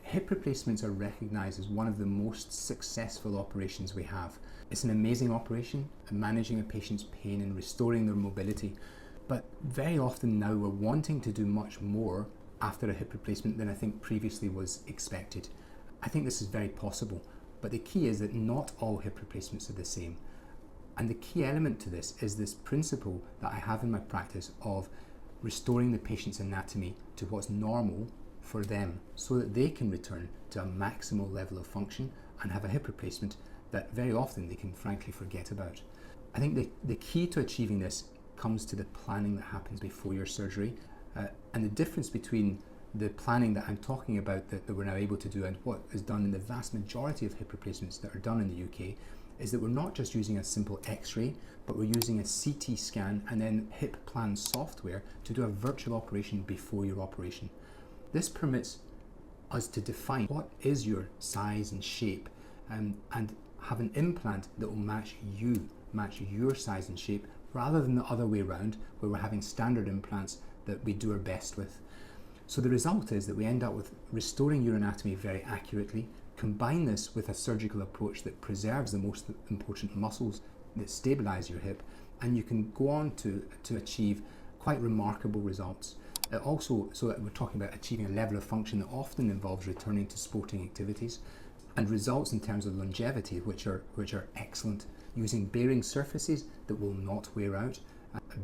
Hip replacements are recognised as one of the most successful operations we have. It's an amazing operation at managing a patient's pain and restoring their mobility, but very often now we're wanting to do much more after a hip replacement than I think previously was expected. I think this is very possible, but the key is that not all hip replacements are the same. And the key element to this is this principle that I have in my practice of restoring the patient's anatomy to what's normal for them so that they can return to a maximal level of function and have a hip replacement that very often they can frankly forget about. I think the key to achieving this comes to the planning that happens before your surgery, and the difference between the planning that I'm talking about that we're now able to do and what is done in the vast majority of hip replacements that are done in the UK is that we're not just using a simple x-ray, but we're using a CT scan and then hip plan software to do a virtual operation before your operation. This permits us to define what is your size and shape, and have an implant that will match your size and shape, rather than the other way around where we're having standard implants that we do our best with. So the result is that we end up with restoring your anatomy very accurately. Combine this with a surgical approach that preserves the most important muscles that stabilize your hip, and you can go on to achieve quite remarkable results. Also, so that we're talking about achieving a level of function that often involves returning to sporting activities, and results in terms of longevity which are excellent, using bearing surfaces that will not wear out,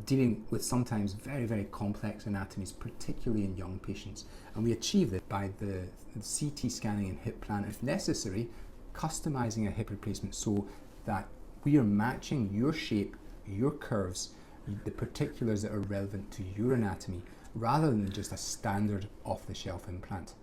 dealing with sometimes very, very complex anatomies, particularly in young patients. And we achieve this by the CT scanning and hip plan, if necessary, customizing a hip replacement so that we are matching your shape, your curves, the particulars that are relevant to your anatomy, rather than just a standard off-the-shelf implant.